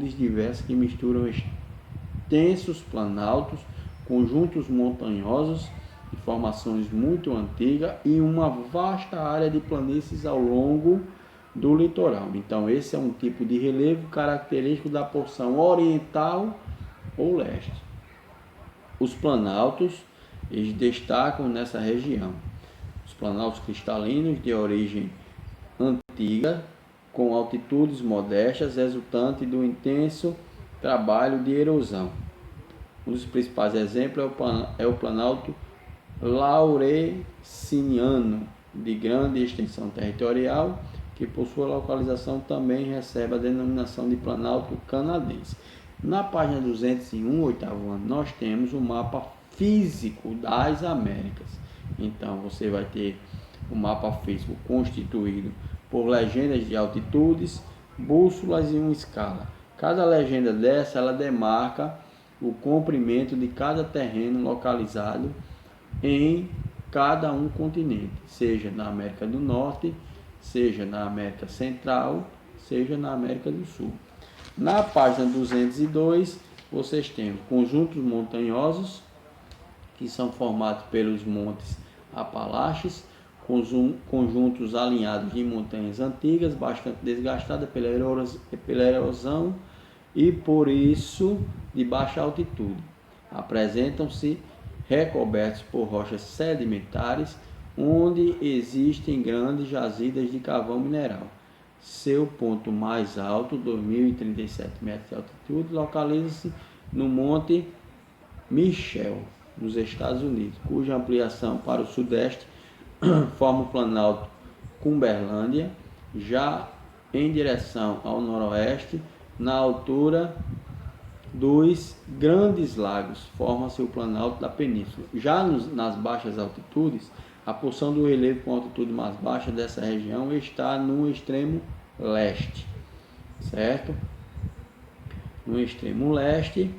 altitudes diversas que misturam extensos planaltos, conjuntos montanhosos de formações muito antigas e uma vasta área de planícies ao longo do litoral. Então, esse é um tipo de relevo característico da porção oriental ou leste. Os planaltos, eles destacam nessa região. Os planaltos cristalinos de origem antiga, com altitudes modestas, resultante do intenso trabalho de erosão. Um dos principais exemplos é o Planalto Lauresiniano, de grande extensão territorial, que por sua localização também recebe a denominação de Planalto Canadense. Na página 201, oitavo ano, nós temos o mapa físico das Américas. Então, você vai ter o mapa físico constituído por legendas de altitudes, bússolas e uma escala. Cada legenda dessa, ela demarca o comprimento de cada terreno localizado em cada um continente, seja na América do Norte, seja na América Central, seja na América do Sul. Na página 202, vocês têm conjuntos montanhosos, que são formados pelos montes Apalaches, conjuntos alinhados de montanhas antigas, bastante desgastadas pela erosão e por isso de baixa altitude. Apresentam-se recobertos por rochas sedimentares, onde existem grandes jazidas de carvão mineral. Seu ponto mais alto, 2.037 metros de altitude, localiza-se no Monte Mitchell, nos Estados Unidos, cuja ampliação para o sudeste forma o Planalto Cumberlândia, já em direção ao noroeste, na altura dos Grandes Lagos, forma-se o Planalto da Península. Já nas baixas altitudes, a porção do relevo com altitude mais baixa dessa região está no extremo leste, certo? No extremo leste,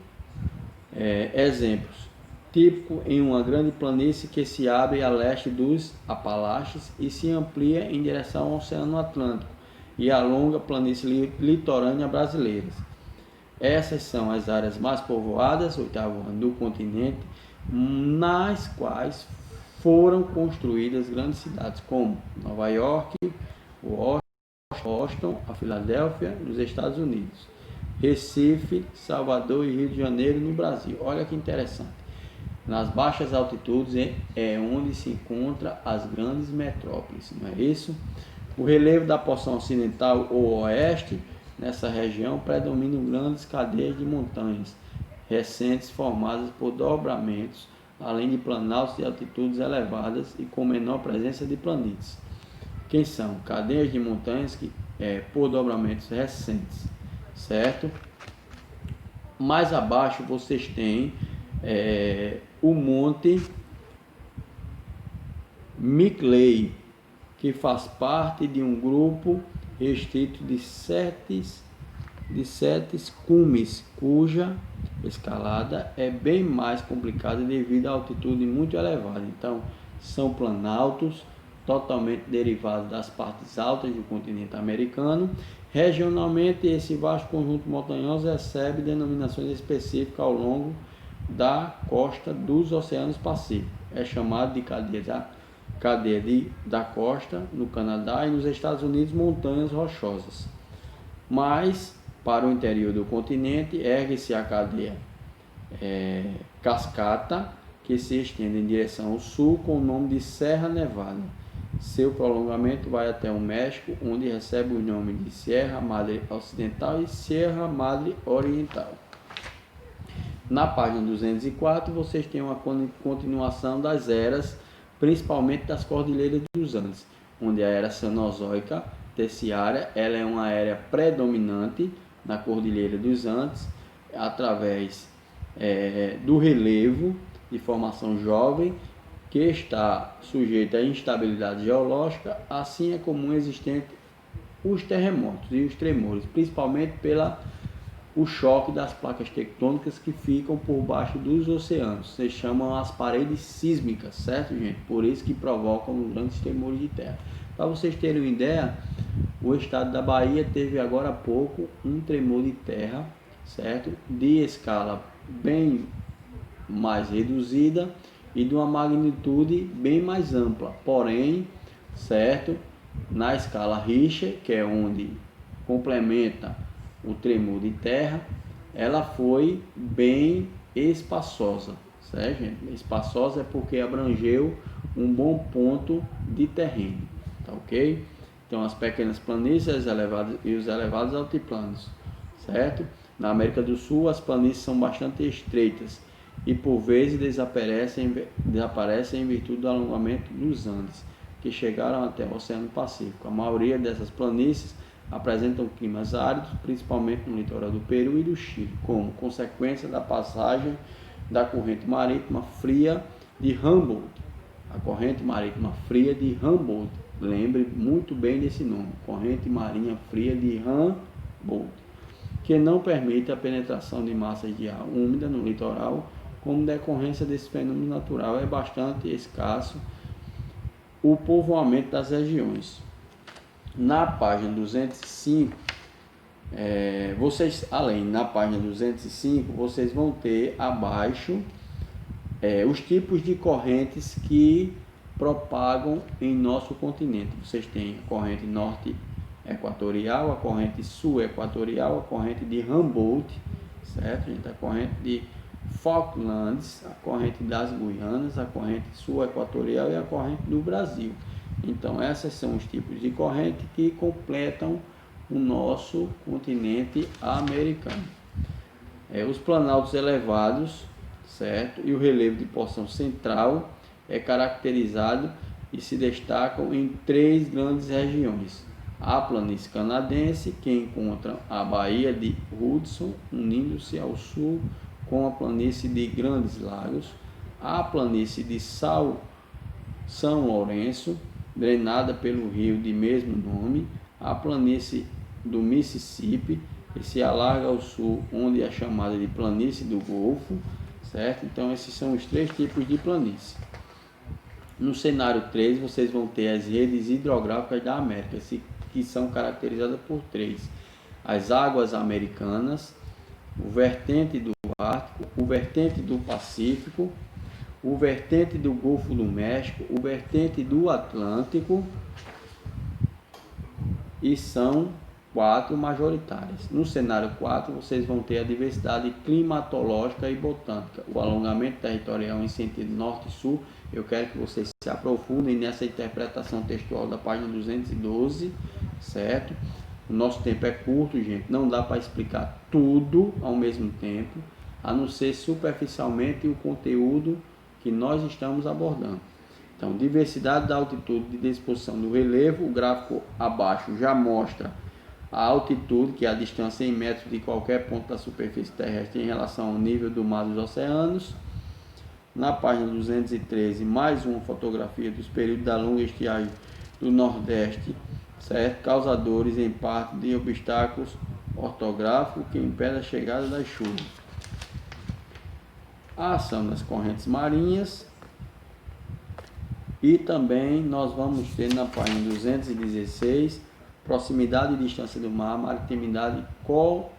exemplos. Típico em uma grande planície que se abre a leste dos Apalaches e se amplia em direção ao Oceano Atlântico e alonga planície litorânea brasileiras. Essas são as áreas mais povoadas, oitavo ano, do continente, nas quais foram construídas grandes cidades como Nova York, Washington, a Filadélfia, nos Estados Unidos, Recife, Salvador e Rio de Janeiro, no Brasil. Olha que interessante. Nas baixas altitudes é onde se encontram as grandes metrópoles, não é isso? O relevo da porção ocidental ou oeste, nessa região, predominam grandes cadeias de montanhas recentes formadas por dobramentos, além de planaltos de altitudes elevadas e com menor presença de planícies. Quem são? Cadeias de montanhas por dobramentos recentes, certo? Mais abaixo vocês têm o Monte Mickley, que faz parte de um grupo restrito de sete cumes, cuja escalada é bem mais complicada devido à altitude muito elevada. Então, são planaltos totalmente derivados das partes altas do continente americano. Regionalmente, esse vasto conjunto montanhoso recebe denominações específicas ao longo da costa dos oceanos pacíficos. É chamado de cadeia da costa no Canadá e nos Estados Unidos, montanhas rochosas. Mas para o interior do continente ergue-se a cadeia Cascata, que se estende em direção ao sul com o nome de Serra Nevada. Seu prolongamento vai até o México, onde recebe o nome de Sierra Madre Ocidental e Sierra Madre Oriental. Na página 204, vocês têm uma continuação das eras, principalmente das Cordilheiras dos Andes, onde a era Cenozoica Terciária ela é uma era predominante na Cordilheira dos Andes, através do relevo de formação jovem, que está sujeita à instabilidade geológica. Assim é comum existente os terremotos e os tremores, principalmente o choque das placas tectônicas que ficam por baixo dos oceanos. Se chamam as paredes sísmicas, certo, gente? Por isso que provocam grandes tremores de terra. Para vocês terem uma ideia, O estado da Bahia teve agora há pouco um tremor de terra, certo? De escala bem mais reduzida e de uma magnitude bem mais ampla, porém, certo? Na escala Richter, que é onde complementa o tremor de terra, ela foi bem espaçosa, certo, gente? Espaçosa é porque abrangeu um bom ponto de terreno, tá ok? Então, as pequenas planícies elevadas e os elevados altiplanos, certo? Na América do Sul, as planícies são bastante estreitas e por vezes desaparecem em virtude do alongamento dos Andes, que chegaram até o Oceano Pacífico. A maioria dessas planícies apresentam climas áridos, principalmente no litoral do Peru e do Chile, como consequência da passagem da corrente marítima fria de Humboldt. A corrente marítima fria de Humboldt, lembre muito bem desse nome, corrente marinha fria de Humboldt, que não permite a penetração de massas de ar úmida no litoral. Como decorrência desse fenômeno natural, é bastante escasso o povoamento das regiões. Na página 205, na página 205, vocês vão ter abaixo os tipos de correntes que propagam em nosso continente. Vocês têm a corrente norte equatorial, a corrente sul equatorial, a corrente de Humboldt, certo, gente? A corrente de Falklands, a corrente das Guianas, a corrente sul equatorial e a corrente do Brasil. Então, esses são os tipos de corrente que completam o nosso continente americano. Os planaltos elevados, certo, e o relevo de porção central é caracterizado e se destacam em 3 grandes regiões: a planície canadense, que encontra a Baía de Hudson, unindo-se ao sul com a planície de Grandes Lagos; a planície de São Lourenço, drenada pelo rio de mesmo nome; a planície do Mississippi, que se alarga ao sul, onde é chamada de planície do Golfo, certo? Então, esses são os 3 tipos de planície. No cenário 3, vocês vão ter as redes hidrográficas da América, que são caracterizadas por 3: as águas americanas, o vertente do Ártico, o vertente do Pacífico, o vertente do Golfo do México, o vertente do Atlântico, e são 4 majoritárias. No cenário 4, vocês vão ter a diversidade climatológica e botânica, o alongamento territorial em sentido norte-sul. Eu quero que vocês se aprofundem nessa interpretação textual da página 212, certo? O nosso tempo é curto, gente, não dá para explicar tudo ao mesmo tempo, a não ser superficialmente o conteúdo que nós estamos abordando. Então, diversidade da altitude de disposição do relevo, o gráfico abaixo já mostra a altitude, que é a distância em metros de qualquer ponto da superfície terrestre em relação ao nível do mar dos oceanos. Na página 213, mais uma fotografia dos períodos da longa estiagem do Nordeste, certo? Causadores em parte de obstáculos ortográficos que impedem a chegada das chuvas. A ação das correntes marinhas. E também nós vamos ter na página 216, proximidade e distância do mar, maritimidade,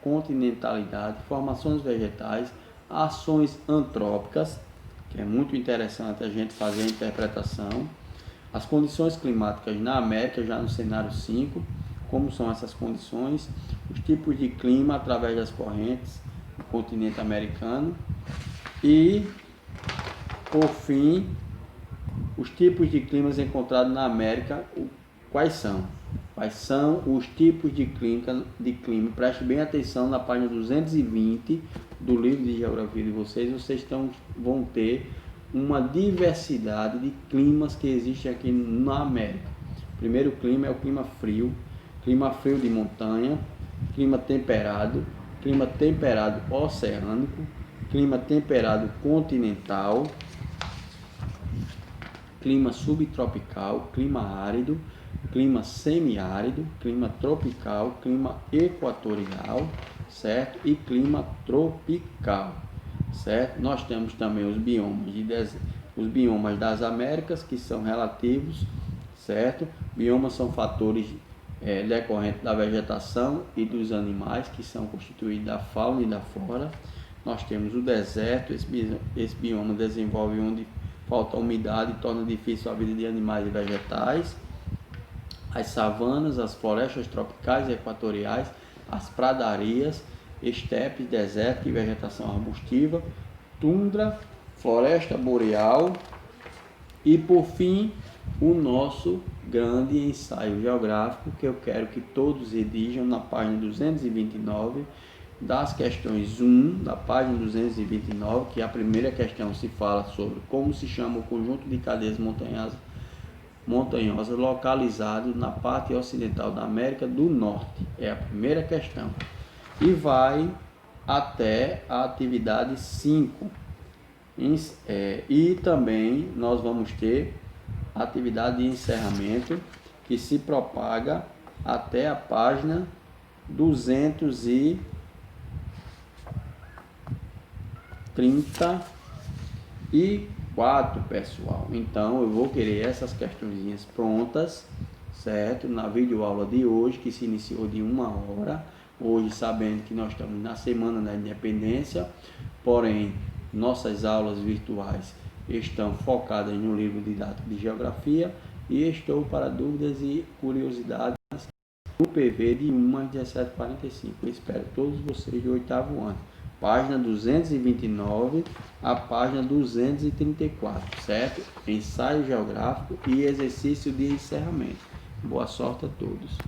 continentalidade, formações vegetais, ações antrópicas, que é muito interessante a gente fazer a interpretação, as condições climáticas na América, já no cenário 5, como são essas condições, os tipos de clima através das correntes do continente americano e, por fim, os tipos de climas encontrados na América, quais são? Quais são os tipos de clima? Preste bem atenção na página 220 do livro de geografia de vocês. Vocês vão ter uma diversidade de climas que existem aqui na América. O primeiro clima é o clima frio de montanha, clima temperado oceânico, clima temperado continental, clima subtropical, clima árido, clima semiárido, clima tropical, clima equatorial, certo? E clima tropical, certo? Nós temos também os biomas das Américas, que são relativos, certo? Biomas são fatores decorrente da vegetação e dos animais que são constituídos da fauna e da flora. Nós temos o deserto, esse bioma desenvolve onde falta umidade e torna difícil a vida de animais e vegetais. As savanas, as florestas tropicais e equatoriais, as pradarias, estepes, deserto e vegetação arbustiva, tundra, floresta boreal e, por fim, o nosso grande ensaio geográfico que eu quero que todos redigam na página 229 das questões 1 da página 229, que a primeira questão se fala sobre como se chama o conjunto de cadeias montanhosas localizado na parte ocidental da América do Norte. É a primeira questão. E vai até a atividade 5. E também nós vamos ter a atividade de encerramento, que se propaga até a página 234, pessoal. Então eu vou querer essas questõezinhas prontas, certo? Na videoaula de hoje, que se iniciou de 1 hora, hoje sabendo que nós estamos na Semana da Independência, porém nossas aulas virtuais estão focadas no livro didático de Geografia e estou para dúvidas e curiosidades no PV de 1 às 17h45. Eu espero todos vocês do 8º ano. Página 229 a página 234, certo? Ensaio geográfico e exercício de encerramento. Boa sorte a todos.